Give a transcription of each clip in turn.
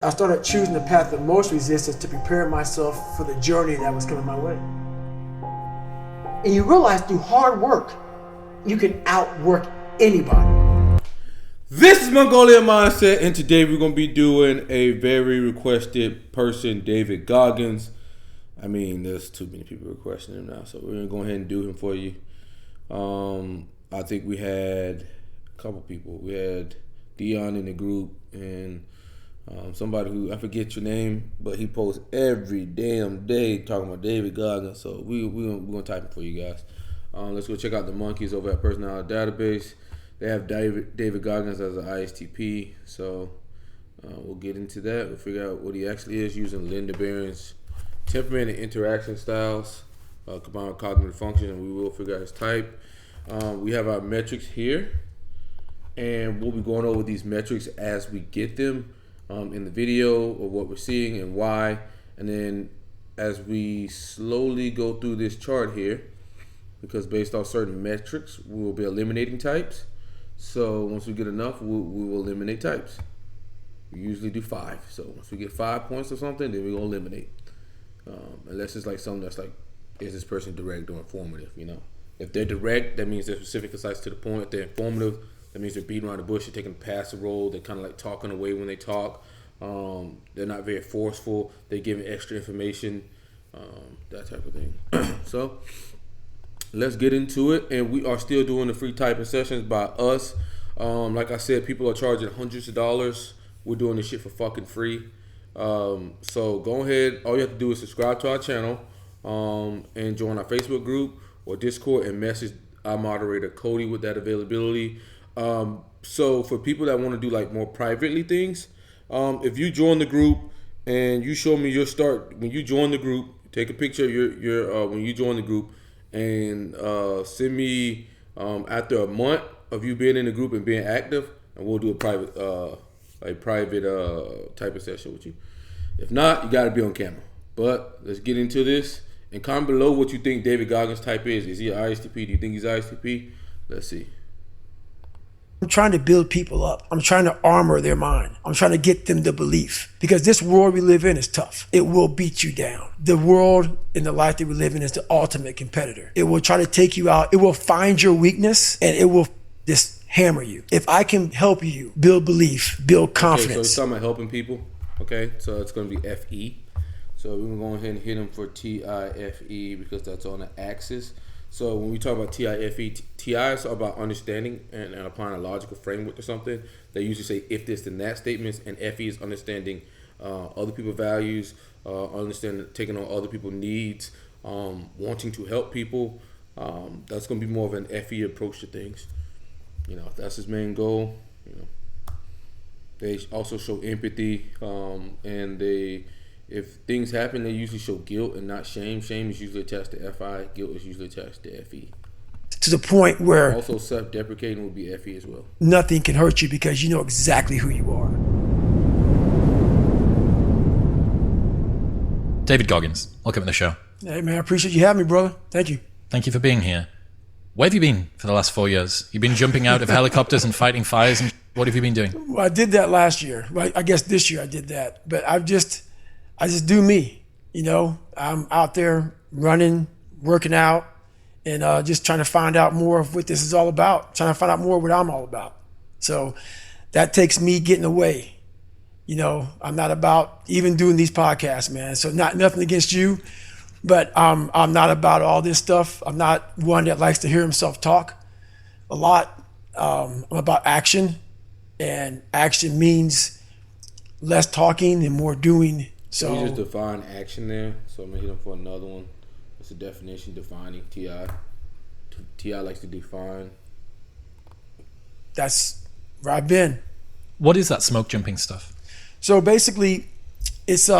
I started choosing the path of most resistance to prepare myself for the journey that was coming my way. And you realize through hard work, you can outwork anybody. This is MongolianMindset, and today we're going to be doing a very requested person, David Goggins. I mean, there's too many people requesting him now, so we're going to go ahead and do him for you. I think we had a couple people. We had Dion in the group, and somebody who, I forget your name, but he posts every damn day talking about David Goggins. So we're going to type it for you guys. Let's go check out the monkeys over at Personality Database. They have David Goggins as an ISTP. So we'll get into that. We'll figure out what he actually is using Linda Barrens Temperament and Interaction styles, combined with cognitive function, and we will figure out his type. We have our metrics here, and we'll be going over these metrics as we get them. In the video of what we're seeing and why, and then as we slowly go through this chart here, because based on certain metrics we will be eliminating types. So once we get enough, we will eliminate types. We usually do 5. So once we get 5 points or something, then we're gonna eliminate, unless it's like something that's like, is this person direct or informative? You know, if they're direct, that means they're specific, concise, to the point. If they're informative, that means they're beating around the bush, they're taking a passive role, they're kind of like talking away when they talk. They're not very forceful, they're giving extra information, that type of thing. So let's get into it. And we are still doing the free typing sessions by us. Like I said, people are charging hundreds of dollars. We're doing this shit for fucking free. So go ahead, all you have to do is subscribe to our channel, and join our Facebook group or Discord and message our moderator Cody with that availability. So for people that want to do like more privately things, if you join the group and you show me your start when you join the group, take a picture of your when you join the group, and send me after a month of you being in the group and being active, and we'll do a private type of session with you. If not, you got to be on camera. But let's get into this, and comment below what you think David Goggins' type is. Is he an ISTP? Do you think he's ISTP? Let's see. I'm trying to build people up. I'm trying to armor their mind. I'm trying to get them the belief, because this world we live in is tough. It will beat you down. The world and the life that we live in is the ultimate competitor. It will try to take you out. It will find your weakness and it will just hammer you. If I can help you build belief, build confidence. Okay, so it's talking about helping people. Okay, so it's going to be FE. So we're going to go ahead and hit them for TIFE because that's on the axis. So when we talk about TIFE, TI is about understanding and applying a logical framework to something. They usually say if this then that statements, and FE is understanding other people's values, understanding taking on other people's needs, wanting to help people. That's going to be more of an FE approach to things. You know, if that's his main goal. You know, they also show empathy, and if things happen, they usually show guilt and not shame. Shame is usually attached to FI. Guilt is usually attached to FE. To the point where also self-deprecating would be FE as well. Nothing can hurt you because you know exactly who you are. David Goggins, welcome to the show. Hey man, I appreciate you having me, brother. Thank you. Thank you for being here. Where have you been for the last 4 years? You've been jumping out of helicopters and fighting fires, and what have you been doing? Well, I did that last year. I guess this year I did that, but I just do me, you know. I'm out there running, working out, and just trying to find out more of what this is all about, trying to find out more what I'm all about. So that takes me getting away. You know, I'm not about even doing these podcasts, man. So nothing against you, but I'm not about all this stuff. I'm not one that likes to hear himself talk a lot. I'm about action, and action means less talking and more doing. So we just define action there. So I'm gonna hit him for another one. What's the definition defining TI? TI likes to define. That's where I've been. What is that smoke jumping stuff? So basically, it's you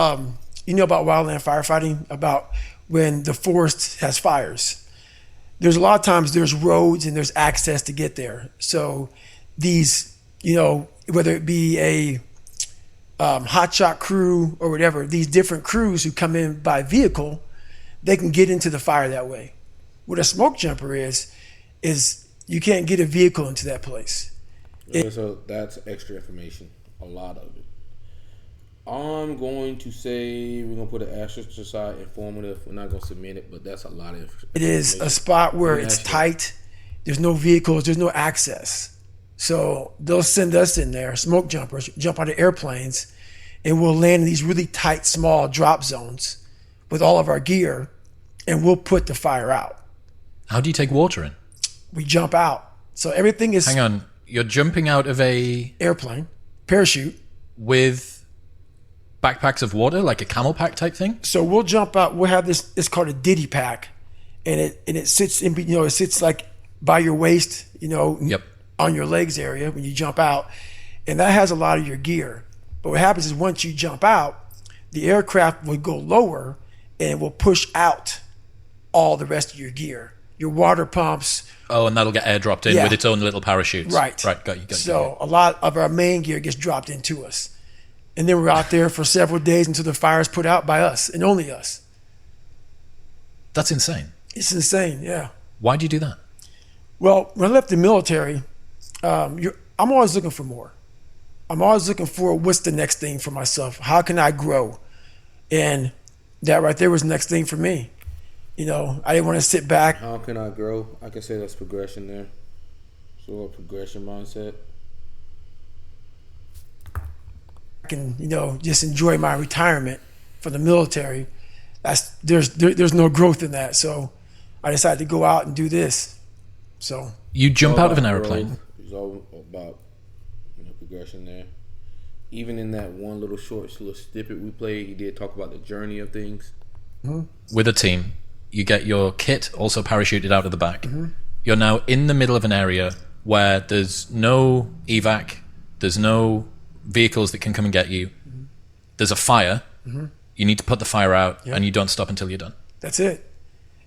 know about wildland firefighting, about when the forest has fires. There's a lot of times there's roads and there's access to get there. So these, you know, whether it be a hotshot crew or whatever, these different crews who come in by vehicle, they can get into the fire that way. What a smoke jumper is you can't get a vehicle into that place. So that's extra information, a lot of it. I'm going to say we're going to put an asterisk aside, informative. We're not going to submit it, but that's a lot of information. It is a spot where it's tight. There's no vehicles. There's no access. So they'll send us in there, smoke jumpers, jump out of airplanes, and we'll land in these really tight, small drop zones with all of our gear, and we'll put the fire out. How do you take water in? We jump out. So everything is... Hang on. You're jumping out of a... airplane, parachute. With backpacks of water, like a camel pack type thing? So we'll jump out. We'll have this, it's called a ditty pack. And it sits in, it sits like by your waist, Yep. on your legs area when you jump out. And that has a lot of your gear. But what happens is once you jump out, the aircraft will go lower and it will push out all the rest of your gear. Your water pumps. Oh, and that'll get airdropped in with its own little parachutes. Right. Got you. So a lot of our main gear gets dropped into us. And then we're out there for several days until the fire is put out by us and only us. That's insane. It's insane, yeah. Why do you do that? Well, when I left the military, I'm always looking for more. I'm always looking for what's the next thing for myself. How can I grow? And that right there was the next thing for me. I didn't want to sit back. How can I grow? I can say that's progression there. So a progression mindset. I can, just enjoy my retirement from the military. There's no growth in that. So I decided to go out and do this. So you jump out of an airplane. It's all about progression there. Even in that one little snippet we played, he did talk about the journey of things. Mm-hmm. With a team, you get your kit also parachuted out of the back. Mm-hmm. You're now in the middle of an area where there's no evac, there's no vehicles that can come and get you. Mm-hmm. There's a fire. Mm-hmm. You need to put the fire out, and you don't stop until you're done. That's it.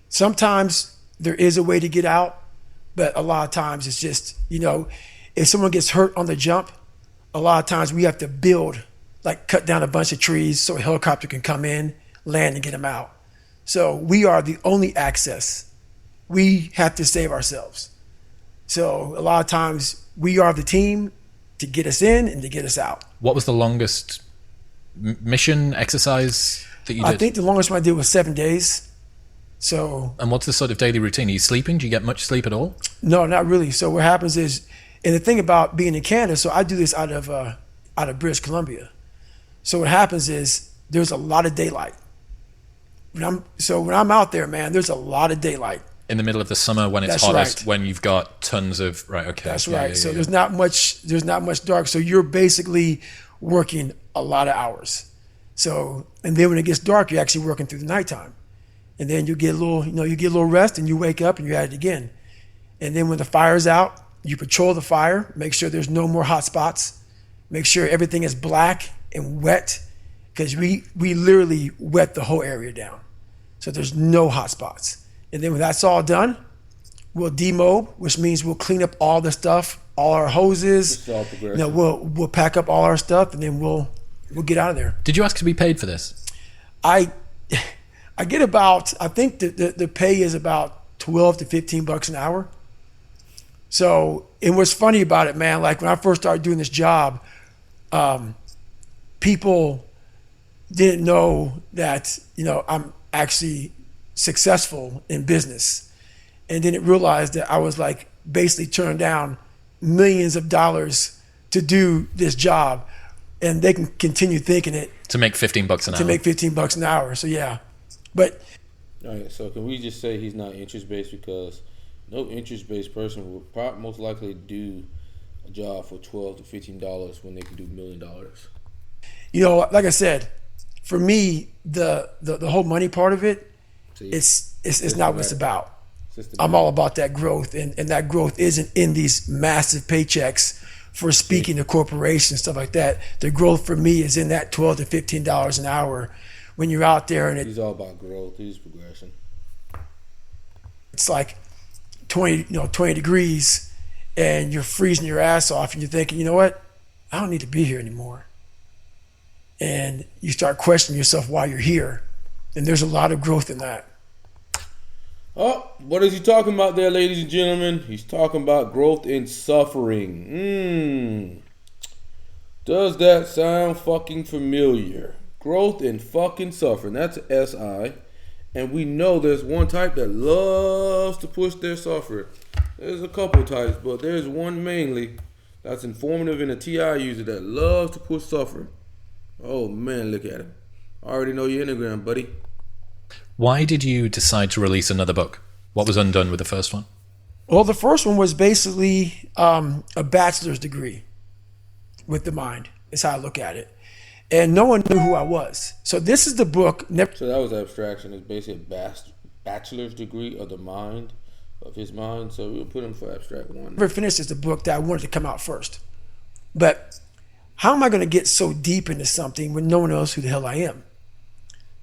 Sometimes there is a way to get out, but a lot of times it's just, if someone gets hurt on the jump, a lot of times we have to build, like cut down a bunch of trees so a helicopter can come in, land, and get them out. So we are the only access. We have to save ourselves. So a lot of times we are the team to get us in and to get us out. What was the longest mission exercise that you did? I think the longest one I did was 7 days. So. And what's the sort of daily routine? Are you sleeping? Do you get much sleep at all? No, not really. So what happens is, and the thing about being in Canada, so I do this out of British Columbia. So what happens is there's a lot of daylight. When I'm out there, man, there's a lot of daylight. In the middle of the summer when it's That's hottest, right. When you've got tons of okay. That's right. So there's not much dark. So you're basically working a lot of hours. So, and then when it gets dark, you're actually working through the nighttime. And then you get a little rest and you wake up and you're at it again. And then when the fire's out, you patrol the fire, make sure there's no more hot spots, make sure everything is black and wet, because we literally wet the whole area down. So there's no hot spots. And then when that's all done, we'll demob, which means we'll clean up all the stuff, all our hoses. We'll pack up all our stuff, and then we'll get out of there. Did you ask to be paid for this? I get about, I think the pay is about $12 to $15 an hour. So, and what's funny about it, man, like when I first started doing this job, people didn't know that, I'm actually successful in business. And then it realized that I was like basically turning down millions of dollars to do this job, and they can continue thinking it. To make $15 an hour. To make $15 an hour. So yeah, but. All right. So can we just say he's not interest based, because no interest based person will most likely do a job for $12 to $15 when they can do $1 million. Like I said, for me, the whole money part of it, it's not what it's about. I'm all about that growth, and that growth isn't in these massive paychecks for speaking to corporations, stuff like that. The growth for me is in that $12 to $15 an hour when you're out there, and he's all about growth. He's progression. It's like 20 degrees, and you're freezing your ass off, and you're thinking, you know what? I don't need to be here anymore. And you start questioning yourself why you're here, and there's a lot of growth in that. Oh, what is he talking about there, ladies and gentlemen? He's talking about growth in suffering. Does that sound fucking familiar? Growth and fucking suffering. That's SI. And we know there's one type that loves to push their suffering. There's a couple types, but there's one mainly that's informative in a TI user that loves to push suffering. Oh man, look at him. I already know your Enneagram, buddy. Why did you decide to release another book? What was undone with the first one? Well, the first one was basically a bachelor's degree with the mind, is how I look at it. And no one knew who I was. So this is the book. So that was abstraction. It's basically a bachelor's degree of the mind, of his mind. So we'll put him for abstract one. Never finished is the book that I wanted to come out first. But how am I going to get so deep into something when no one knows who the hell I am?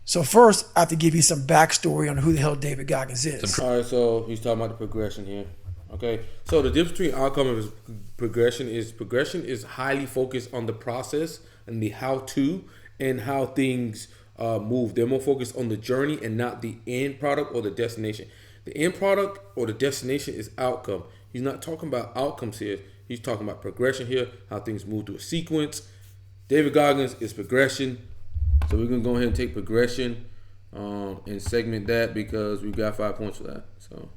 So first, I have to give you some backstory on who the hell David Goggins is. All right, so he's talking about the progression here. Okay, so the difference between outcome and progression is highly focused on the process and the how-to and how things move. They're more focused on the journey and not the end product or the destination. The end product or the destination is outcome. He's not talking about outcomes here. He's talking about progression here, how things move through a sequence. David Goggins is progression. So we're going to go ahead and take progression and segment that because we got 5 points for that. So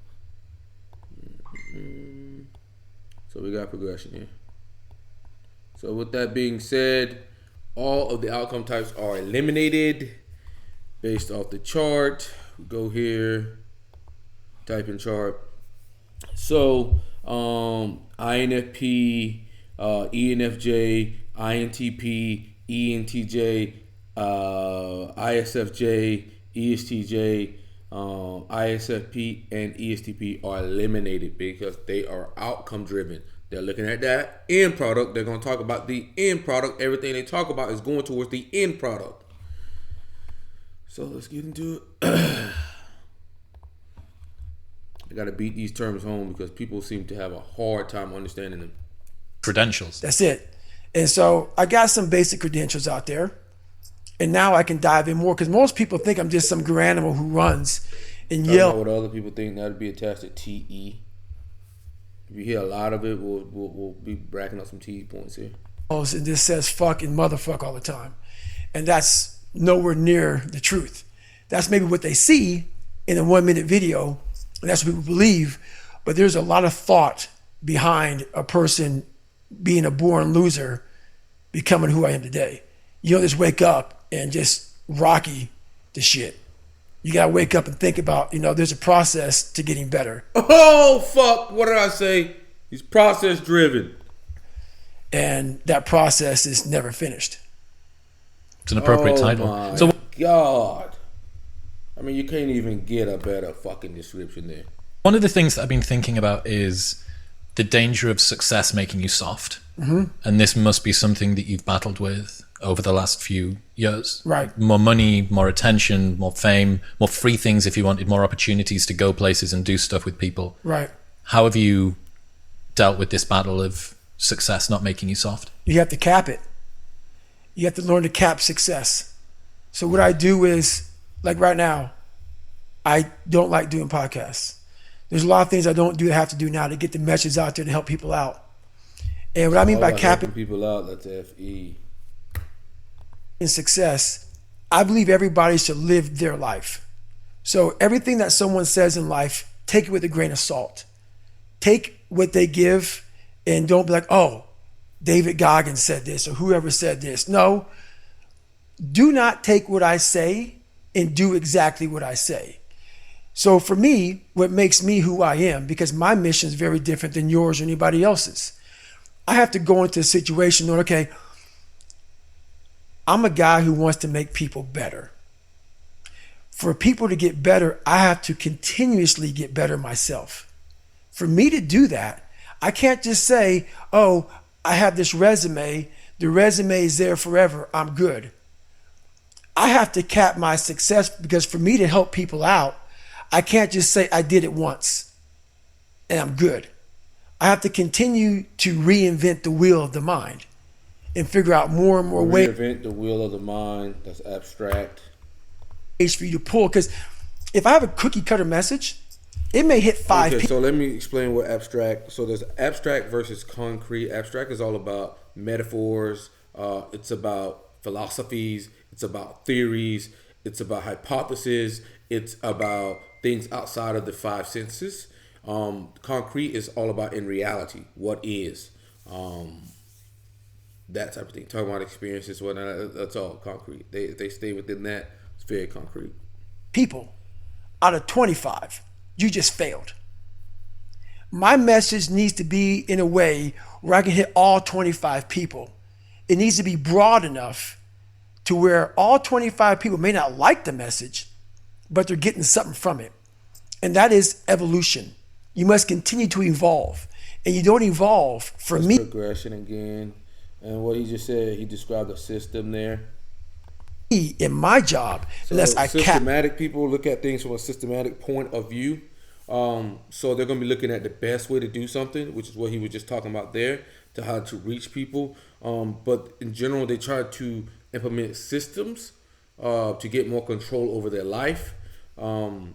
we got progression here. So with that being said, all of the outcome types are eliminated based off the chart. We go here, type in chart. So INFP, ENFJ, INTP, ENTJ, ISFJ, ESTJ, ISFP, and ESTP are eliminated because they are outcome driven. They're looking at that end product. They're going to talk about the end product. Everything they talk about is going towards the end product. So let's get into it. I got to beat these terms home because people seem to have a hard time understanding them. Credentials. That's it. And so I got some basic credentials out there. And now I can dive in more because most people think I'm just some animal who runs and yell. I don't know what other people think. That'd be attached to TE. If you hear a lot of it, we'll be racking up some TE points here. And just says fuck and motherfuck all the time. And that's nowhere near the truth. That's maybe what they see in a 1 minute video. And that's what people believe. But there's a lot of thought behind a person being a born loser, becoming who I am today. You don't just wake up and just rocky the shit. You gotta wake up and think about, there's a process to getting better. Oh, fuck. What did I say? He's process driven. And that process is never finished. It's an appropriate title. My God. I mean, you can't even get a better fucking description there. One of the things that I've been thinking about is the danger of success making you soft. Mm-hmm. And this must be something that you've battled with over the last few years. Right. More money, more attention, more fame, more free things if you wanted, more opportunities to go places and do stuff with people. Right. How have you dealt with this battle of success not making you soft? You have to cap it. You have to learn to cap success. So what I do is, like right now, I don't like doing podcasts. There's a lot of things I don't do that I have to do now to get the message out there to help people out. And what I mean by capping people out, that's FE. In success, I believe everybody should live their life. So everything that someone says in life, take it with a grain of salt. Take what they give and don't be like, oh, David Goggins said this or whoever said this. No, do not take what I say and do exactly what I say. So for me, what makes me who I am, because my mission is very different than yours or anybody else's. I have to go into a situation knowing, okay, I'm a guy who wants to make people better. For people to get better, I have to continuously get better myself. For me to do that, I can't just say, oh, I have this resume. The resume is there forever. I'm good. I have to cap my success because for me to help people out, I can't just say I did it once and I'm good. I have to continue to reinvent the wheel of the mind and figure out more and more ways. Reinvent the wheel of the mind. That's abstract. For you to pull. Because if I have a cookie cutter message, it may hit five people. So let me explain what abstract. So there's abstract versus concrete. Abstract is all about metaphors, It's about philosophies. It's about theories. It's about hypotheses. It's about things outside of the five senses. Concrete is all about in reality, what is. That type of thing. Talking about experiences, whatnot, that's all concrete. They stay within that, it's very concrete. People out of 25, you just failed. My message needs to be in a way where I can hit all 25 people. It needs to be broad enough to where all 25 people may not like the message, but they're getting something from it. And that is evolution. You must continue to evolve. And you don't evolve for me. Progression again. And what he just said, he described a system there. In my job, so unless I systematic people look at things from a systematic point of view. So they're going to be looking at the best way to do something, which is what he was just talking about there, to how to reach people. But in general, they try to implement systems to get more control over their life. And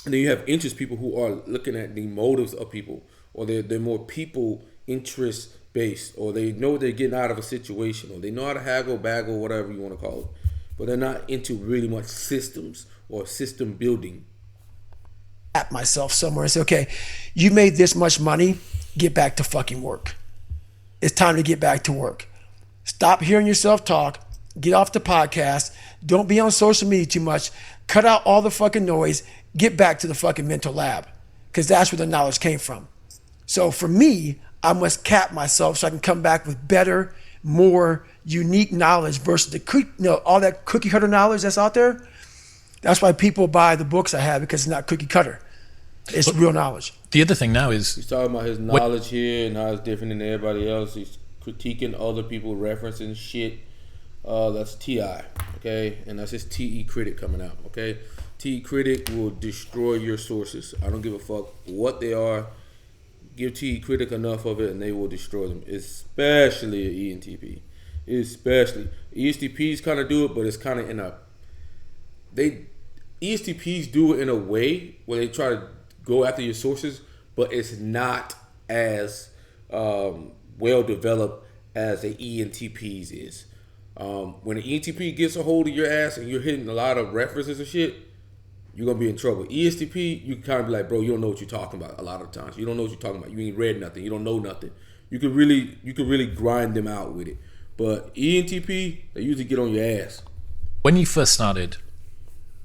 then you have interest people who are looking at the motives of people, or they're more people interest based, or they know what they're getting out of a situation, or they know how to haggle, baggle, whatever you want to call it. But they're not into really much systems or system building. At myself somewhere and say, okay, you made this much money, get back to fucking work. It's time to get back to work. Stop hearing yourself talk. Get off the podcast. Don't be on social media too much. Cut out all the fucking noise. Get back to the fucking mental lab, because that's where the knowledge came from. So for me, I must cap myself so I can come back with better, more unique knowledge versus the all that cookie cutter knowledge that's out there. That's why people buy the books I have, because it's not cookie cutter. It's real knowledge. The other thing now is he's talking about his knowledge here and how it's different than everybody else. He's critiquing other people, referencing shit. That's TI, okay? And that's his TE critic coming out, okay? TE critic will destroy your sources. I don't give a fuck what they are. Give TE critic enough of it and they will destroy them, especially an ENTP. Especially. ESTPs kind of do it, but it's kind of in a... ESTPs do it in a way where they try to go after your sources, but it's not as well developed as an ENTP's is. When an ENTP gets a hold of your ass and you're hitting a lot of references and shit, you're gonna be in trouble. ESTP, you can kind of be like, bro, you don't know what you're talking about. A lot of times, you don't know what you're talking about. You ain't read nothing. You don't know nothing. You could really grind them out with it. But ENTP, they usually get on your ass. When you first started,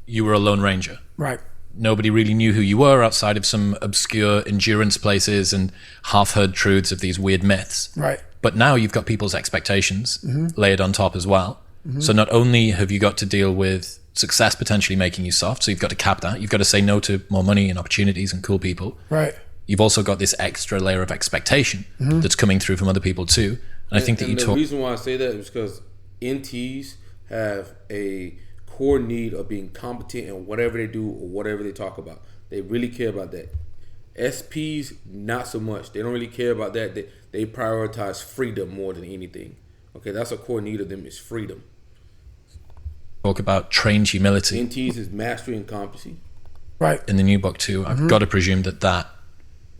you were a lone ranger. Right. Nobody really knew who you were outside of some obscure endurance places and half-heard truths of these weird myths. Right. But now you've got people's expectations layered on top as well. So not only have you got to deal with success potentially making you soft, so you've got to cap that. You've got to say no to more money and opportunities and cool people. Right. You've also got this extra layer of expectation that's coming through from other people too. And I think that the reason why I say that is because NTs have a core need of being competent in whatever they do or whatever they talk about. They really care about that. SPs, not so much. They don't really care about that. They prioritize freedom more than anything. Okay, that's a core need of them, is freedom. Talk about trained humility. NTs is mastery and competency. Right. In the new book too. I've got to presume that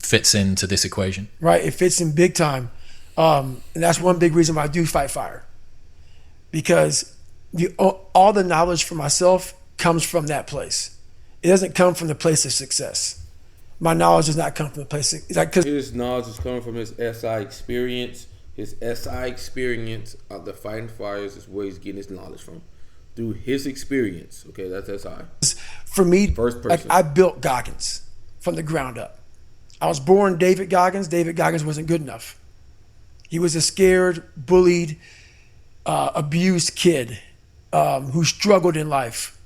fits into this equation. Right. It fits in big time. And that's one big reason why I do fight fire. Because all the knowledge for myself comes from that place. It doesn't come from the place of success. My knowledge does not come from the place of, his knowledge is coming from his SI experience. His SI experience of the fighting fires is where he's getting his knowledge from. Through his experience. Okay, that's SI. For me, first person. Like, I built Goggins from the ground up. I was born David Goggins. David Goggins wasn't good enough. He was a scared, bullied, abused kid who struggled in life.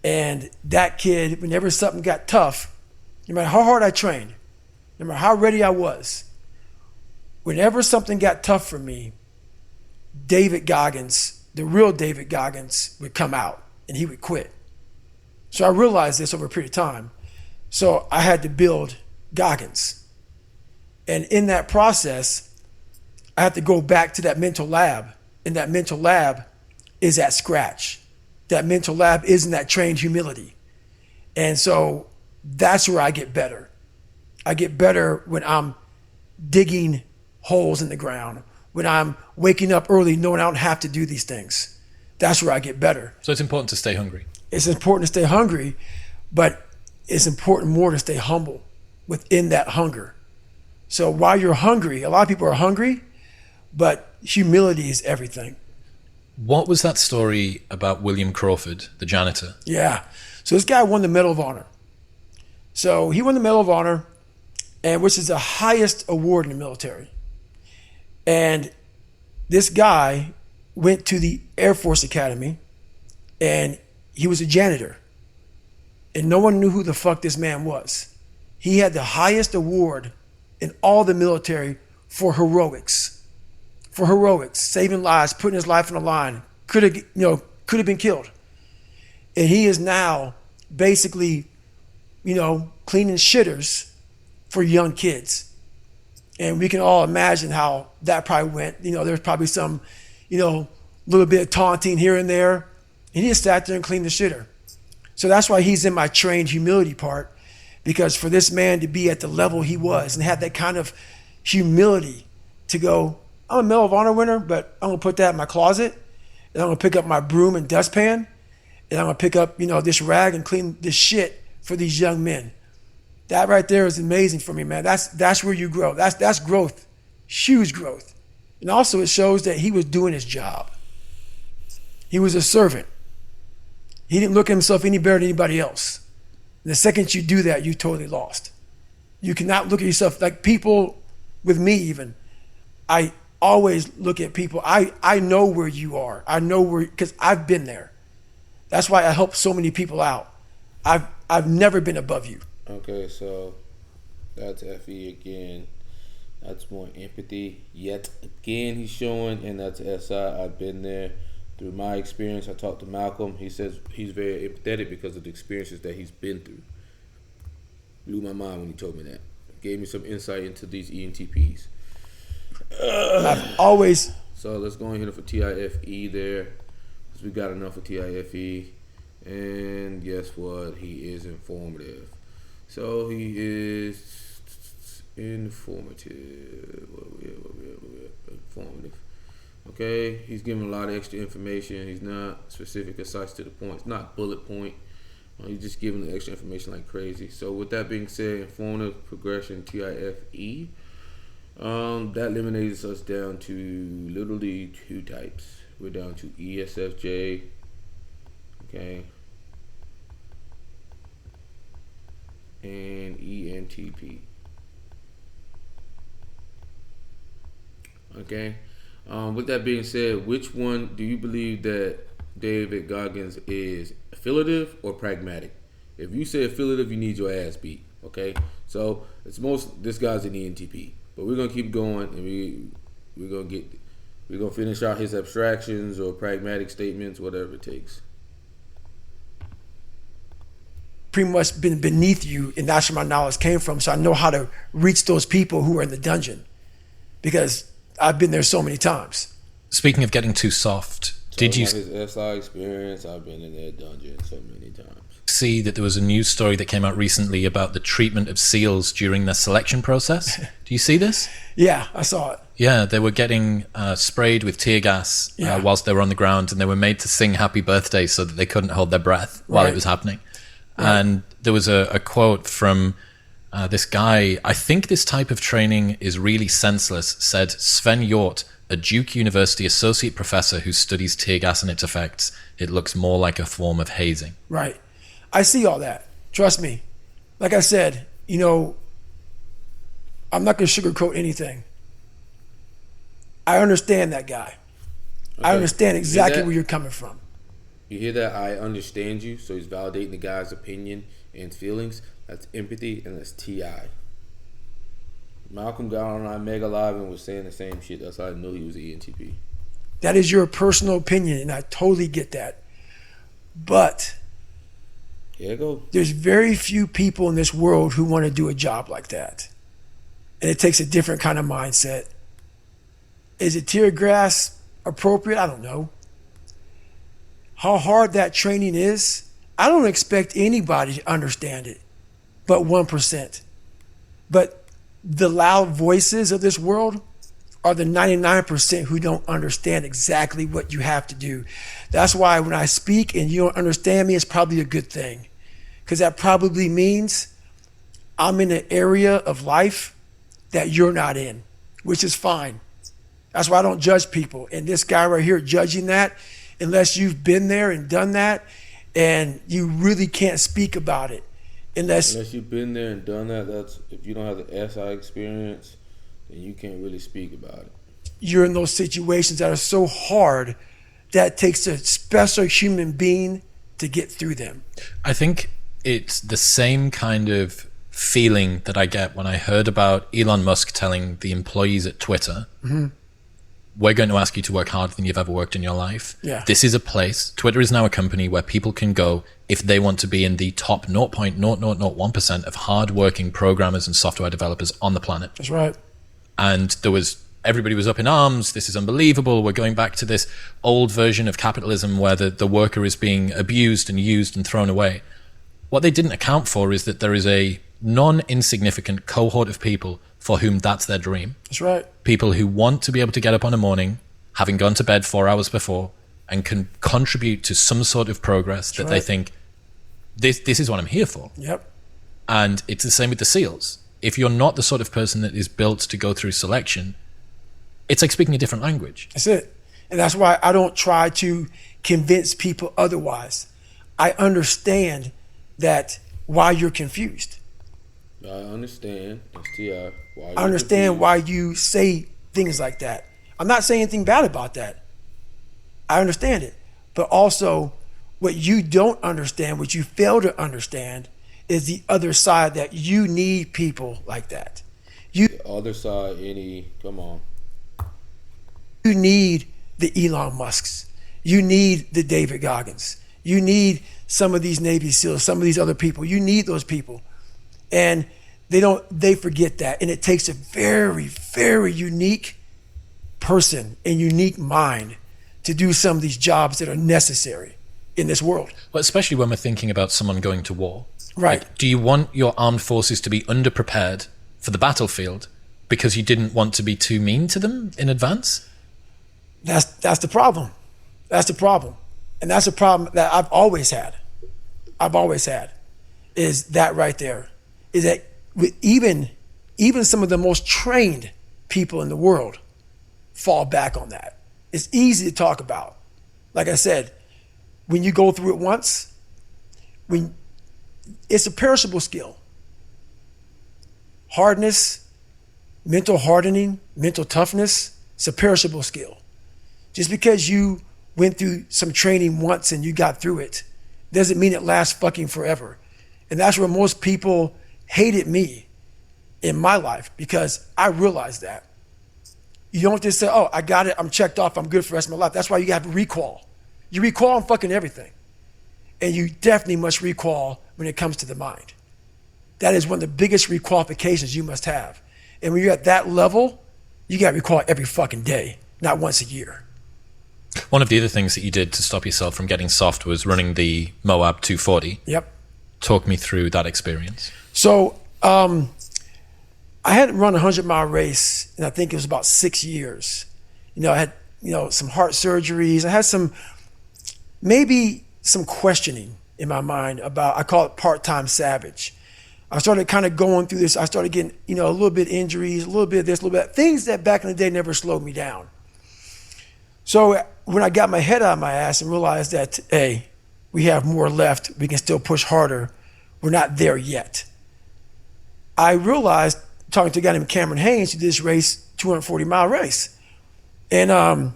And that kid, whenever something got tough, no matter how hard I trained, no matter how ready I was, whenever something got tough for me, David Goggins, the real David Goggins, would come out and he would quit. So I realized this over a period of time. So I had to build Goggins. And in that process, I had to go back to that mental lab. And that mental lab is at scratch. That mental lab is in that trained humility. And so that's where I get better. I get better when I'm digging holes in the ground, when I'm waking up early knowing I don't have to do these things. That's where I get better. So it's important to stay hungry. It's important to stay hungry, but it's important more to stay humble within that hunger. So while you're hungry, a lot of people are hungry, but humility is everything. What was that story about William Crawford, the janitor? Yeah. So this guy won the Medal of Honor. So he won the Medal of Honor, and which is the highest award in the military. And this guy went to the Air Force Academy, and he was a janitor. And no one knew who the fuck this man was. He had the highest award in all the military for heroics. For heroics, saving lives, putting his life on the line. Could have been killed. And he is now basically, cleaning shitters for young kids. And we can all imagine how that probably went. There's probably some, little bit of taunting here and there. And he just sat there and cleaned the shitter. So that's why he's in my trained humility part, because for this man to be at the level he was and have that kind of humility to go, I'm a Medal of Honor winner, but I'm going to put that in my closet, and I'm going to pick up my broom and dustpan, and I'm going to pick up, this rag and clean this shit for these young men. That right there is amazing for me, man. That's where you grow. That's growth, huge growth. And also it shows that he was doing his job. He was a servant. He didn't look at himself any better than anybody else. And the second you do that, you totally lost. You cannot look at yourself like people with me even. I always look at people. I know where you are. I know where, because I've been there. That's why I help so many people out. I've never been above you. Okay, so that's FE again. That's more empathy. Yet again, he's showing, and that's SI. I've been there. Through my experience, I talked to Malcolm. He says he's very empathetic because of the experiences that he's been through. Blew my mind when he told me that. Gave me some insight into these ENTPs. I've always... So let's go in here for TIFE there, because we got enough for TIFE. And guess what? He is informative. So he is informative. Informative. Okay, he's giving a lot of extra information. He's not specific, concise to the point. It's not bullet point. He's just giving the extra information like crazy. So with that being said, informative progression, TIFE, that eliminates us down to literally two types. We're down to ESFJ, okay, and ENTP. Okay. With that being said, which one do you believe that David Goggins is, affiliative or pragmatic? If you say affiliative, you need your ass beat. Okay, so this guy's an ENTP, but we're gonna keep going, and we're gonna finish out his abstractions or pragmatic statements, whatever it takes. Pretty much been beneath you, and that's where my knowledge came from. So I know how to reach those people who are in the dungeon, because I've been there so many times. Speaking of getting too soft, did you his SI experience? I've been in that dungeon so many times. See that there was a news story that came out recently about the treatment of SEALs during their selection process? Do you see this? Yeah, I saw it. Yeah, they were getting sprayed with tear gas whilst they were on the ground, and they were made to sing happy birthday so that they couldn't hold their breath while it was happening. Right. And there was a quote from this guy. I think this type of training is really senseless, said Sven Hjort, a Duke University associate professor who studies tear gas and its effects. It looks more like a form of hazing. Right. I see all that. Trust me. Like I said, I'm not going to sugarcoat anything. I understand that guy. Okay. I understand exactly where you're coming from. You hear that? I understand you. So he's validating the guy's opinion and feelings. That's empathy, and that's TI. Malcolm got on our Mega Live and was saying the same shit. That's how I knew he was ENTP. That is your personal opinion, and I totally get that. But here you go. There's very few people in this world who want to do a job like that. And it takes a different kind of mindset. Is it tear gas appropriate? I don't know. How hard that training is, I don't expect anybody to understand it, but 1%. But the loud voices of this world are the 99% who don't understand exactly what you have to do. That's why when I speak and you don't understand me, it's probably a good thing, because that probably means I'm in an area of life that you're not in, which is fine. That's why I don't judge people. And this guy right here judging that, unless you've been there and done that, and you really can't speak about it. Unless you've been there and done that, that's if you don't have the SI experience, then you can't really speak about it. You're in those situations that are so hard that it takes a special human being to get through them. I think it's the same kind of feeling that I get when I heard about Elon Musk telling the employees at Twitter, we're going to ask you to work harder than you've ever worked in your life. Yeah. This is a place, Twitter is now a company where people can go if they want to be in the top 0.0001% of hardworking programmers and software developers on the planet. That's right. And everybody was up in arms. This is unbelievable. We're going back to this old version of capitalism where the worker is being abused and used and thrown away. What they didn't account for is that there is a non-insignificant cohort of people for whom that's their dream. That's right. People who want to be able to get up on a morning, having gone to bed 4 hours before, and can contribute to some sort of progress that they think, this is what I'm here for. Yep. And it's the same with the SEALs. If you're not the sort of person that is built to go through selection, it's like speaking a different language. That's it. And that's why I don't try to convince people otherwise. I understand that why you're confused. I understand. STI. I understand why you say things like that. I'm not saying anything bad about that. I understand it. But also, what you don't understand, what you fail to understand, is the other side, that you need people like that. The other side, come on. You need the Elon Musks. You need the David Goggins. You need some of these Navy SEALs, some of these other people. You need those people. And they forget that. And it takes a very, very unique person and unique mind to do some of these jobs that are necessary in this world. Well, especially when we're thinking about someone going to war. Right. Like, do you want your armed forces to be underprepared for the battlefield because you didn't want to be too mean to them in advance? That's the problem. That's the problem. And that's a problem that I've always had. Is that right there. Is that with even some of the most trained people in the world fall back on that. It's easy to talk about. Like I said, when you go through it once, it's a perishable skill. Hardness, mental hardening, mental toughness, it's a perishable skill. Just because you went through some training once and you got through it doesn't mean it lasts fucking forever. And that's where most people hated me in my life, because I realized that. You don't just say, oh, I got it, I'm checked off, I'm good for the rest of my life. That's why you have recall. You recall on fucking everything. And you definitely must recall when it comes to the mind. That is one of the biggest requalifications you must have. And when you're at that level, you got to recall every fucking day, not once a year. One of the other things that you did to stop yourself from getting soft was running the Moab 240. Yep. Talk me through that experience. So I hadn't run a 100-mile race, and I think it was about 6 years. I had some heart surgeries. I had maybe some questioning in my mind about, I call it part-time savage. I started kind of going through this. I started getting, a little bit injuries, a little bit of this, a little bit, things that back in the day never slowed me down. So when I got my head out of my ass and realized that, hey, we have more left, we can still push harder, we're not there yet. I realized, talking to a guy named Cameron Haynes, who did this race, 240-mile race. And I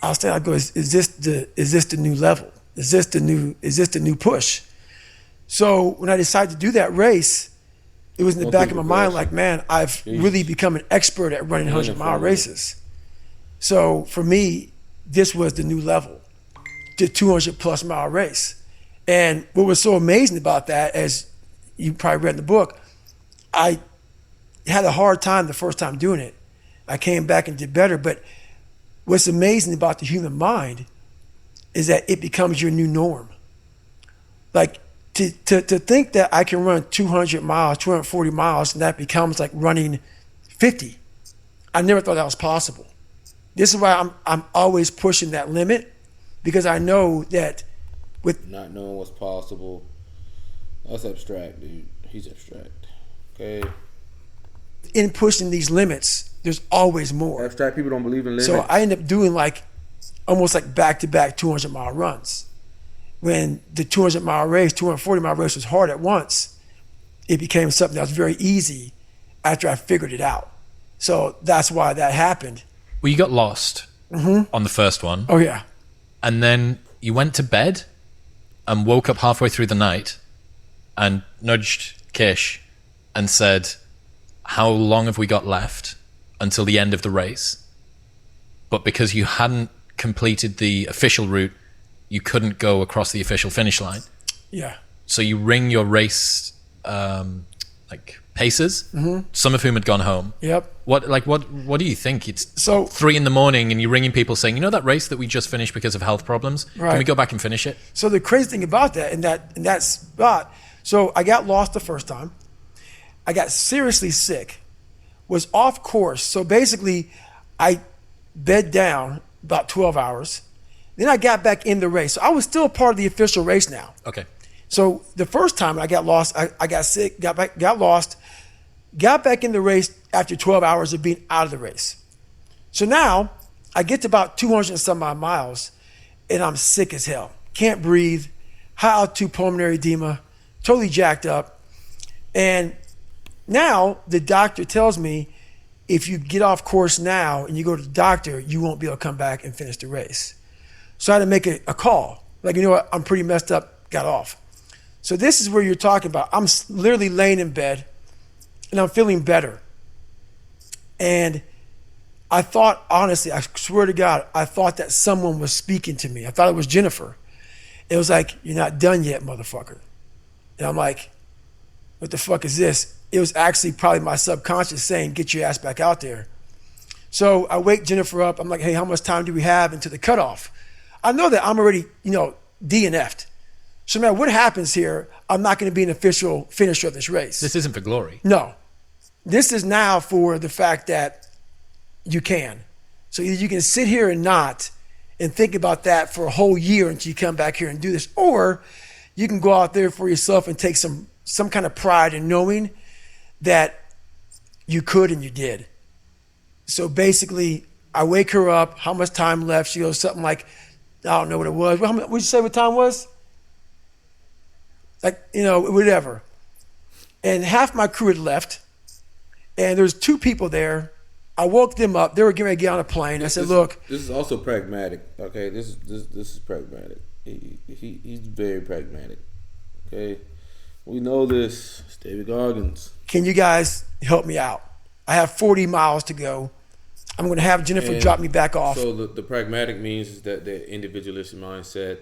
was saying, I go, is this the new level? Is this the new push? So when I decided to do that race, it was in the back of my mind, like, man, I've really become an expert at running 100-mile races. So for me, this was the new level, the 200-plus mile race. And what was so amazing about that, as you probably read in the book, I had a hard time the first time doing it. I came back and did better. But what's amazing about the human mind is that it becomes your new norm. Like, to think that I can run 200 miles, 240 miles, and that becomes like running 50 I never thought that was possible. This is why I'm always pushing that limit, because I know that with not knowing what's possible, that's abstract, dude. He's abstract. Okay. In pushing these limits, there's always more. Abstract people don't believe in limits. So I end up doing almost like back-to-back 200-mile runs. When the 200-mile race, 240-mile race was hard at once, it became something that was very easy after I figured it out. So that's why that happened. Well, you got lost on the first one. Oh, yeah. And then you went to bed and woke up halfway through the night and nudged Kish and said, how long have we got left until the end of the race? But because you hadn't completed the official route, you couldn't go across the official finish line. Yeah. So you ring your race pacers, some of whom had gone home. Yep. What do you think? It's So 3 a.m. and you're ringing people saying, you know that race that we just finished because of health problems? Right. Can we go back and finish it? So the crazy thing about that, in that spot, so I got lost the first time. I got seriously sick, was off course. So basically, I bed down about 12 hours. Then I got back in the race. So I was still part of the official race now. Okay. So the first time I got lost, I got sick, got lost, got back in the race after 12 hours of being out of the race. So now I get to about 200 and some odd miles, and I'm sick as hell. Can't breathe, high altitude pulmonary edema, totally jacked up. And now the doctor tells me, if you get off course now and you go to the doctor, you won't be able to come back and finish the race. So I had to make a call. Like, you know what, I'm pretty messed up, got off. So this is where you're talking about. I'm literally laying in bed and I'm feeling better. And I thought, honestly, I swear to God, I thought that someone was speaking to me. I thought it was Jennifer. It was like, you're not done yet, motherfucker. And I'm like, what the fuck is this? It was actually probably my subconscious saying, get your ass back out there. So I wake Jennifer up. I'm like, hey, how much time do we have until the cutoff? I know that I'm already, DNF'd. So no matter what happens here, I'm not going to be an official finisher of this race. This isn't for glory. No. This is now for the fact that you can. So either you can sit here and not and think about that for a whole year until you come back here and do this, or you can go out there for yourself and take some kind of pride in knowing that you could and you did. So basically, I wake her up, how much time left? She goes something like, I don't know what it was. What did you say what time was? Like, whatever. And half my crew had left, and there's 2 people there. I woke them up. They were getting ready to get on a plane. I said, look. This is also pragmatic, okay? This is pragmatic. He's very pragmatic, okay? We know this. It's David Goggins. Can you guys help me out? I have 40 miles to go. I'm going to have Jennifer drop me back off. So the pragmatic means is that the individualistic mindset,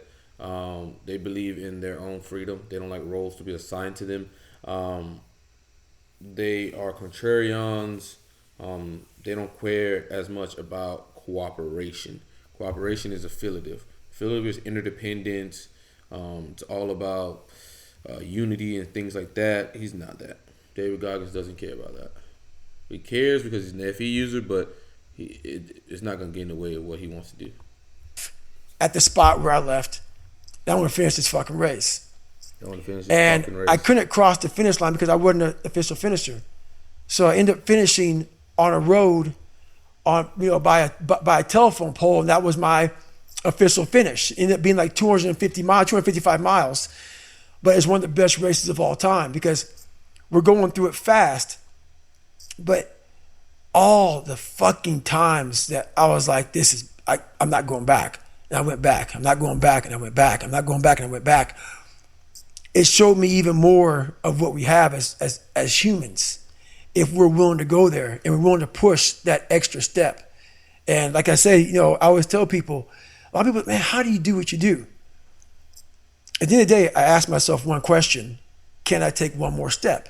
they believe in their own freedom. They don't like roles to be assigned to them. They are contrarians. They don't care as much about cooperation. Cooperation is affiliative. Affiliative is interdependence. It's all about unity and things like that. He's not that. David Goggins doesn't care about that. He cares because he's an FE user, but it's not going to get in the way of what he wants to do. At the spot where I left, I want to finish this fucking race. And I couldn't cross the finish line because I wasn't an official finisher. So I ended up finishing on a road by a telephone pole, and that was my official finish. It ended up being like 255 miles. But it's one of the best races of all time because we're going through it fast. But all the fucking times that I was like, I'm not going back. And I went back. I'm not going back. And I went back. I'm not going back. And I went back. It showed me even more of what we have as humans. If we're willing to go there and we're willing to push that extra step. And like I say, I always tell people, a lot of people, man, how do you do what you do? At the end of the day, I ask myself one question: can I take one more step?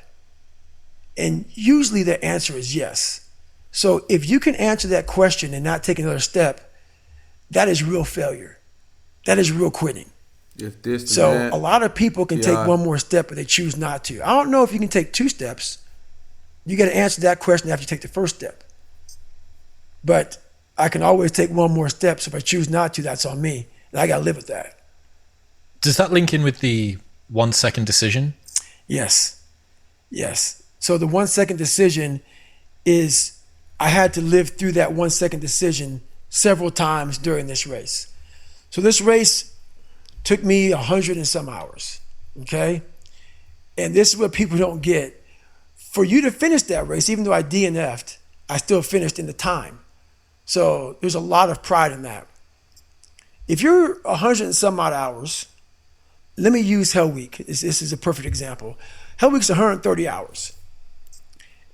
And usually the answer is yes. So if you can answer that question and not take another step, that is real failure. That is real quitting. So a lot of people can take one more step, but they choose not to. I don't know if you can take 2 steps. You got to answer that question after you take the first step. But I can always take one more step. So if I choose not to, that's on me. And I got to live with that. Does that link in with the 1 second decision? Yes. So the 1 second decision is I had to live through that 1 second decision several times during this race. So this race took me 100 and some hours. Okay. And this is what people don't get. For you to finish that race, even though I DNF'd, I still finished in the time. So there's a lot of pride in that. If you're 100 and some odd hours, let me use Hell Week. This is a perfect example. Hell Week's 130 hours.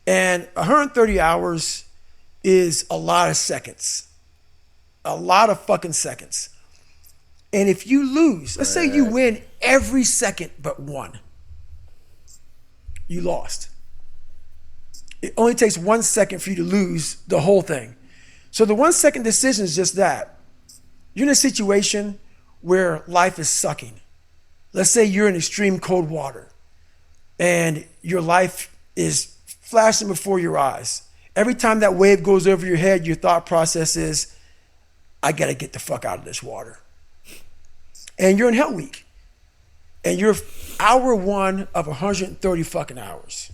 And 130 hours is a lot of seconds. A lot of fucking seconds. And if you lose, let's say you win every second but one, you lost. It only takes 1 second for you to lose the whole thing. So the 1 second decision is just that. You're in a situation where life is sucking. Let's say you're in extreme cold water and your life is flashing before your eyes. Every time that wave goes over your head, your thought process is, I got to get the fuck out of this water. And you're in Hell Week. And you're hour one of 130 fucking hours.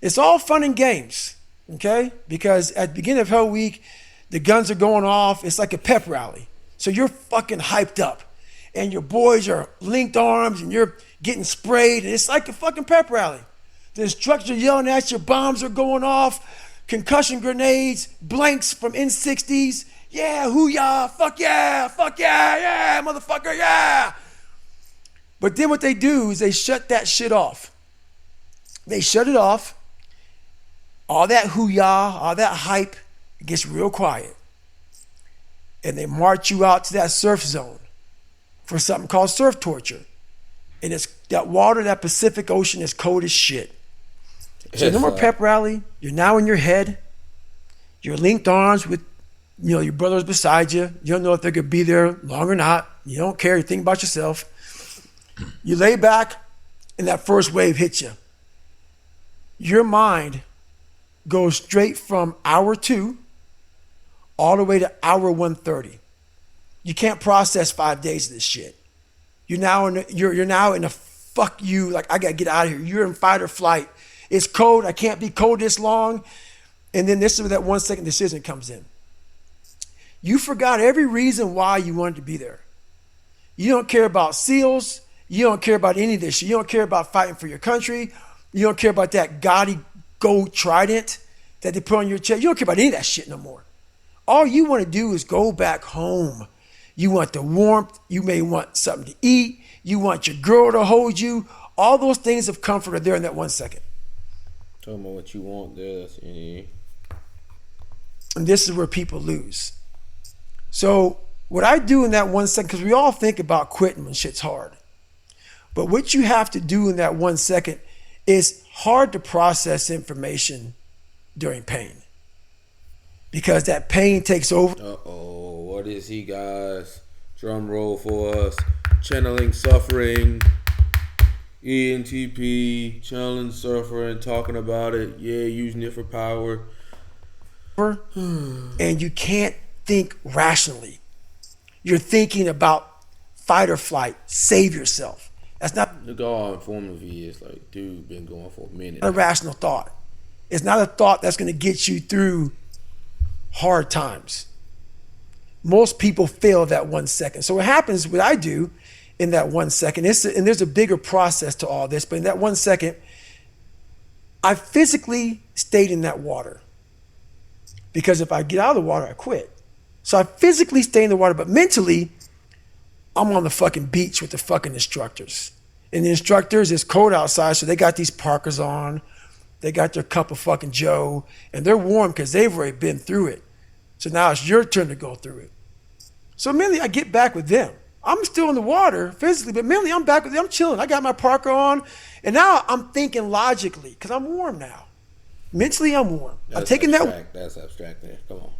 It's all fun and games, okay? Because at the beginning of Hell Week, the guns are going off. It's like a pep rally. So you're fucking hyped up. And your boys are linked arms and you're getting sprayed. And it's like a fucking pep rally. The instructors are yelling at you. Bombs are going off. Concussion grenades. Blanks from N60s. Yeah, hoo-yah. Fuck yeah. Fuck yeah. Yeah, motherfucker. Yeah. But then what they do is they shut that shit off. They shut it off. All that hoo-yah, all that hype, it gets real quiet. And they march you out to that surf zone for something called surf torture. And it's that water, that Pacific Ocean is cold as shit. So no more pep rally. You're now in your head. You're linked arms with, your brothers beside you. You don't know if they're going to be there long or not. You don't care. You think about yourself. You lay back and that first wave hits you. Your mind goes straight from hour 2 all the way to hour 130. You can't process 5 days of this shit. You're now in a fuck you, like I gotta get out of here. You're in fight or flight. It's cold. I can't be cold this long. And then this is where that 1 second decision comes in. You forgot every reason why you wanted to be there. You don't care about SEALs. You don't care about any of this shit. You don't care about fighting for your country. You don't care about that gaudy gold trident that they put on your chest. You don't care about any of that shit no more. All you want to do is go back home. You want the warmth. You may want something to eat. You want your girl to hold you. All those things of comfort are there in that 1 second. Talking about what you want there. That's And this is where people lose. So what I do in that 1 second, because we all think about quitting when shit's hard. But what you have to do in that 1 second is hard to process information during pain. Because that pain takes over. Uh-oh, what is he, guys? Drum roll for us. Channeling suffering. ENTP, channeling suffering, talking about it. Yeah, using it for power. And you can't think rationally. You're thinking about fight or flight. Save yourself. That's not Look how informative he is. Like, dude, been going for a minute. a rational thought. It's not a thought that's going to get you through hard times. Most people fail that 1 second. So what happens, what I do in that 1 second, and there's a bigger process to all this, but in that 1 second, I physically stayed in that water. Because if I get out of the water, I quit. So I physically stay in the water, but mentally, I'm on the fucking beach with the fucking instructors. And the instructors, it's cold outside, so they got these parkas on. They got their cup of fucking Joe, and they're warm because they've already been through it. So now it's your turn to go through it. So mentally, I get back with them. I'm still in the water physically, but mentally, I'm back with them. I'm chilling. I got my parka on, and now I'm thinking logically because I'm warm now. Mentally, I'm warm. That's I'm taking abstract. That's abstract there. Come on.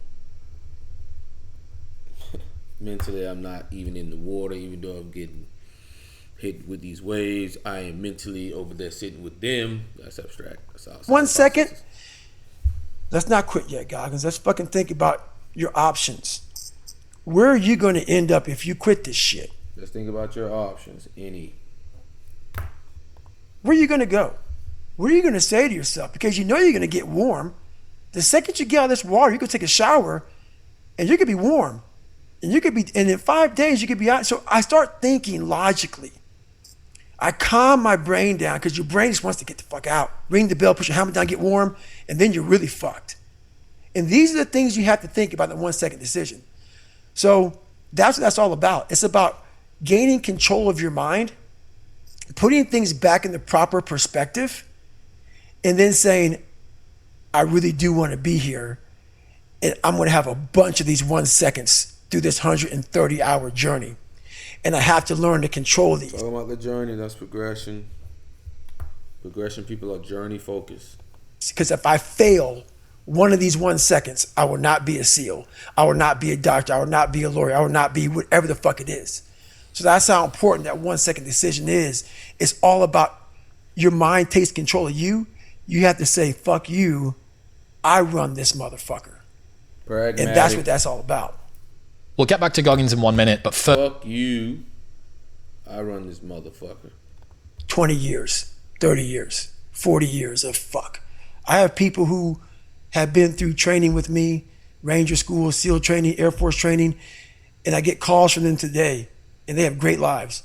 Mentally, I'm not even in the water, even though I'm getting hit with these waves. I am mentally over there sitting with them. That's abstract. That's how 1 second. let's not quit yet, Goggins. Let's fucking think about your options. Where are you going to end up if you quit this shit? Let's think about your options. Where are you going to go? What are you going to say to yourself? Because you know you're going to get warm. The second you get out of this water, you can take a shower and you could be warm. And in 5 days you could be out. So I start thinking logically. I calm my brain down because your brain just wants to get the fuck out. Ring the bell, put your helmet down, get warm, and then you're really fucked. And these are the things you have to think about in the 1 second decision. So that's what that's all about. It's about gaining control of your mind, putting things back in the proper perspective, and then saying, I really do want to be here. And I'm going to have a bunch of these 1 seconds through this 130-hour journey. And I have to learn to control these. Talking about the journey, that's progression. Progression people are journey focused. Because if I fail one of these 1 seconds, I will not be a SEAL. I will not be a doctor. I will not be a lawyer. I will not be whatever the fuck it is. So that's how important that 1 second decision is. It's all about your mind takes control of you. You have to say, fuck you. I run this motherfucker. Pragmatic. And that's what that's all about. We'll get back to Goggins in 1 minute, but first... Fuck you. I run this motherfucker. 20 years, 30 years, 40 years of fuck. I have people who have been through training with me, Ranger School, SEAL training, Air Force training, and I get calls from them today, and they have great lives.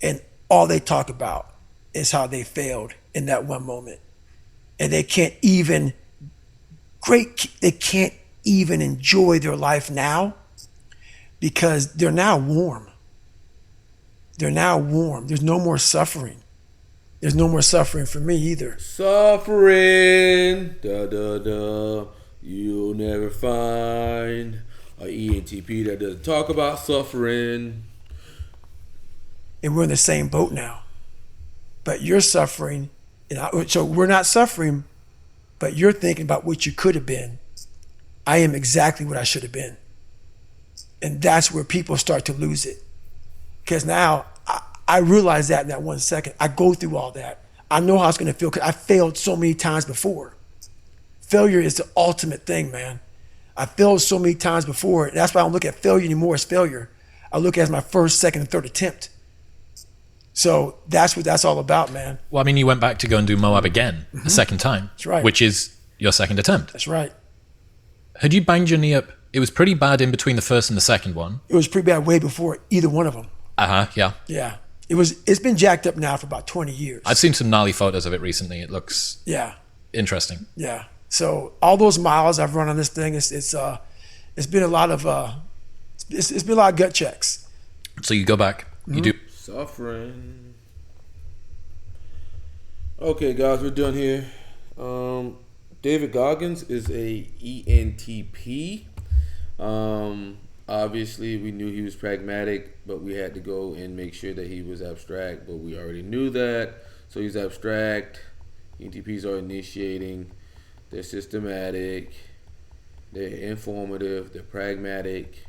And all they talk about is how they failed in that one moment. And they can't even enjoy their life now because they're now warm. They're now warm. There's no more suffering. There's no more suffering for me either. Suffering, da da da. You'll never find a ENTP that doesn't talk about suffering. And we're in the same boat now. But you're suffering. So we're not suffering, but you're thinking about what you could have been. I am exactly what I should have been. And that's where people start to lose it. Because now I realize that in that 1 second. I go through all that. I know how it's going to feel because I failed so many times before. Failure is the ultimate thing, man. I failed so many times before. And that's why I don't look at failure anymore as failure. I look at it as my first, second, and third attempt. So that's what that's all about, man. Well, I mean, you went back to go and do Moab again a second time. That's right. Which is your second attempt. That's right. Had you banged your knee up? It was pretty bad in between the first and the second one. It was pretty bad way before either one of them. Yeah. Yeah. It's been jacked up now for about 20 years. I've seen some gnarly photos of it recently. It looks interesting. Yeah. So all those miles I've run on this thing, it's been a lot of it's been a lot of gut checks. So you go back, you do Suffering. Okay, guys, we're done here. David Goggins is a ENTP. Obviously, we knew he was pragmatic, but we had to go and make sure that he was abstract, but we already knew that. So he's abstract. ENTPs are initiating. They're systematic. They're informative. They're pragmatic.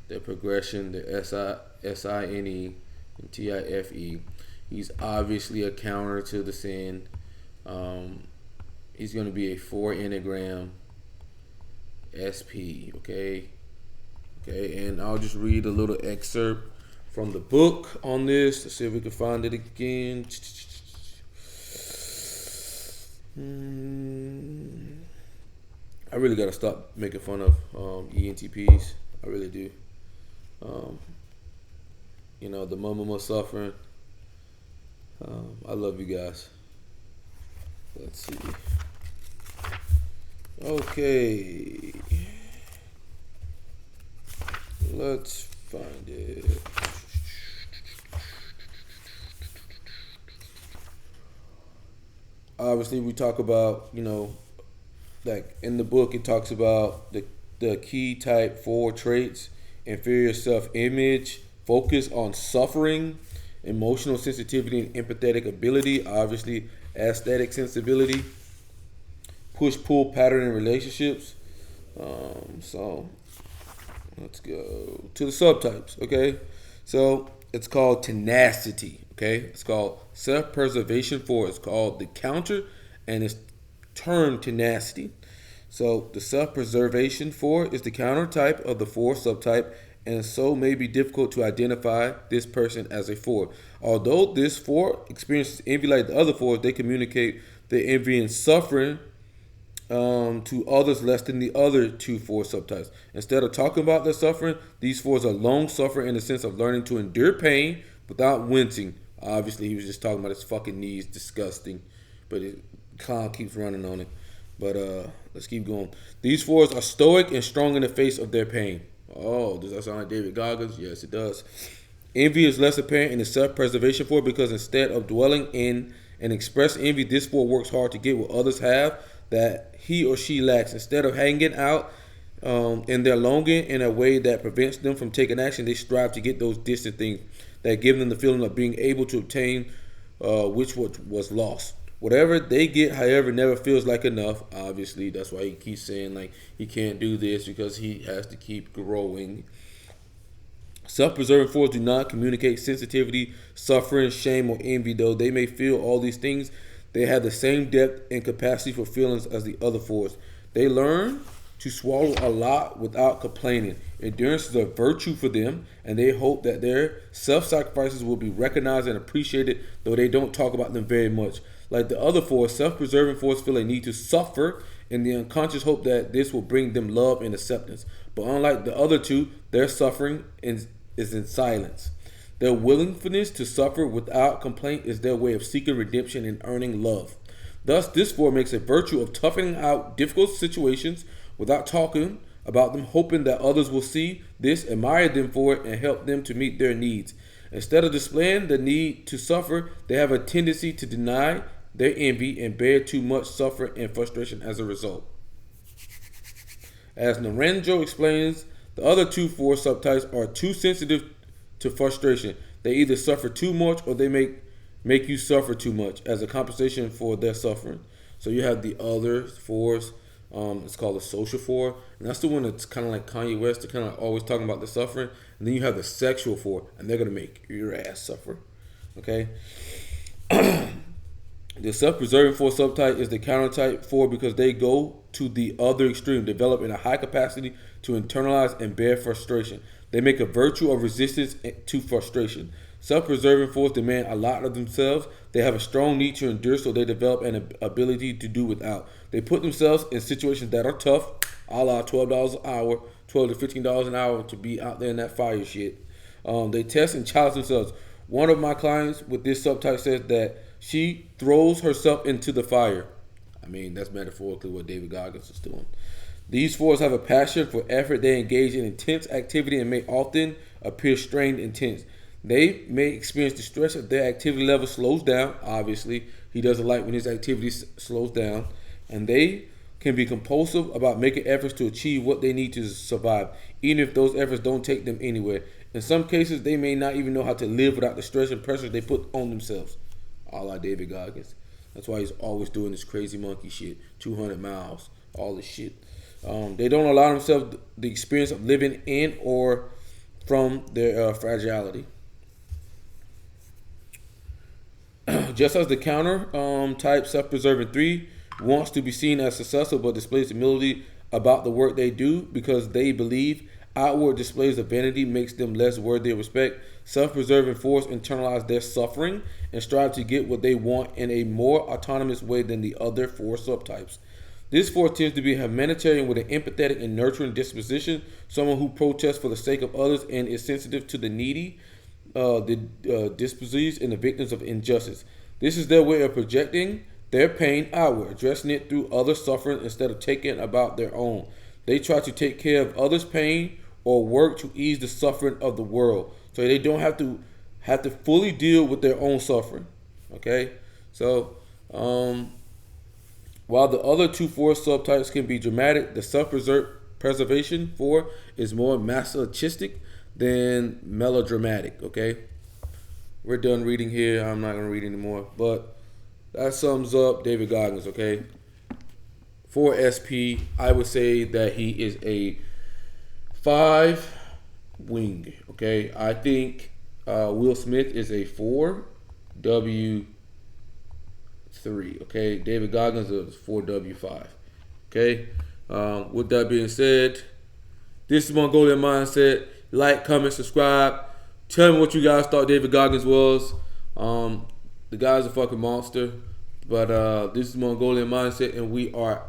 They're progression. They're SINE and TIFE. He's obviously a counter to the sin. He's going to be a 4 Enneagram SP, okay, and I'll just read a little excerpt from the book on this. Let's see if we can find it again. I really got to stop making fun of ENTPs. I really do. The mama suffering. I love you guys. Let's see. Okay. Let's find it. Obviously, we talk about, like in the book, it talks about the key type 4 traits: inferior self-image, focus on suffering, emotional sensitivity and empathetic ability, obviously aesthetic sensibility, push-pull pattern in relationships. So let's go to the subtypes, okay? So it's called tenacity, okay? It's called self-preservation 4. It's called the counter, and it's termed tenacity. So the self-preservation 4 is the counter type of the 4 subtype, and so may be difficult to identify this person as a 4. Although this 4 experiences envy like the other 4s, they communicate the envy and suffering to others less than the other 2 4 subtypes. Instead of talking about their suffering, these 4s are lone suffering in the sense of learning to endure pain without wincing. Obviously, he was just talking about his fucking knees, disgusting, but it clown keeps running on it. But let's keep going. These 4s are stoic and strong in the face of their pain. Oh, does that sound like David Goggins? Yes, it does. Envy is less apparent in the self-preservation 4 because instead of dwelling in and express envy, this 4 works hard to get what others have that he or she lacks. Instead of hanging out in their longing in a way that prevents them from taking action, they strive to get those distant things that give them the feeling of being able to obtain which was lost. Whatever they get, however, never feels like enough. Obviously, that's why he keeps saying like he can't do this, because he has to keep growing. Self-preserving 4s do not communicate sensitivity, suffering, shame, or envy. Though they may feel all these things, they have the same depth and capacity for feelings as the other 4s. They learn to swallow a lot without complaining. Endurance is a virtue for them, and they hope that their self-sacrifices will be recognized and appreciated, though they don't talk about them very much. Like the other 4s, self-preserving 4s feel a need to suffer in the unconscious hope that this will bring them love and acceptance. But unlike the other 2, their suffering is in silence. Their willingness to suffer without complaint is their way of seeking redemption and earning love. Thus, this 4 makes a virtue of toughening out difficult situations without talking about them, hoping that others will see this, admire them for it, and help them to meet their needs. Instead of displaying the need to suffer, they have a tendency to deny their envy and bear too much suffering and frustration as a result. As Naranjo explains, the other 2 4 subtypes are too sensitive to frustration. They either suffer too much or they make you suffer too much as a compensation for their suffering. So you have the other 4s. It's called the social 4, and that's the one that's kind of like Kanye West. They're kind of always talking about the suffering. And then you have the sexual 4, and they're gonna make your ass suffer. Okay. The self-preserving 4 subtype is the counter-type 4 because they go to the other extreme, developing a high capacity to internalize and bear frustration. They make a virtue of resistance to frustration. Self-preserving 4s demand a lot of themselves. They have a strong need to endure, so they develop an ability to do without. They put themselves in situations that are tough, a la $12 an hour, $12 to $15 an hour to be out there in that fire shit. They test and challenge themselves. One of my clients with this subtype says that she throws herself into the fire. I mean, that's metaphorically what David Goggins is doing. These 4s have a passion for effort. They engage in intense activity and may often appear strained and tense. They may experience distress if their activity level slows down. Obviously, he doesn't like when his activity slows down. And they can be compulsive about making efforts to achieve what they need to survive, even if those efforts don't take them anywhere. In some cases, they may not even know how to live without the stress and pressure they put on themselves. A la David Goggins. That's why he's always doing this crazy monkey shit. 200 miles. All this shit. They don't allow themselves the experience of living in or from their fragility. Just as the counter type self-preserving 3 wants to be seen as successful but displays humility about the work they do because they believe outward displays of vanity makes them less worthy of respect, self-preserving 4s internalize their suffering and strive to get what they want in a more autonomous way than the other 4 subtypes. This 4 tends to be a humanitarian with an empathetic and nurturing disposition, someone who protests for the sake of others and is sensitive to the needy, the displeased, and the victims of injustice. This is their way of projecting their pain outward, addressing it through other suffering instead of taking about their own. They try to take care of others' pain or work to ease the suffering of the world, so they don't have to fully deal with their own suffering. Okay, so while the other 2 4 subtypes can be dramatic, the self-preservation 4 is more masochistic than melodramatic. Okay, we're done reading here. I'm not gonna read anymore, but that sums up David Goggins. Okay, for SP, I would say that he is a 5 wing. Okay, I think Will Smith is a 4W3. Okay, David Goggins is 4W5. Okay, With that being said, this is Mongolian Mindset. Like, comment, subscribe. Tell me what you guys thought David Goggins was. The guy's a fucking monster. But this is Mongolian Mindset, and we are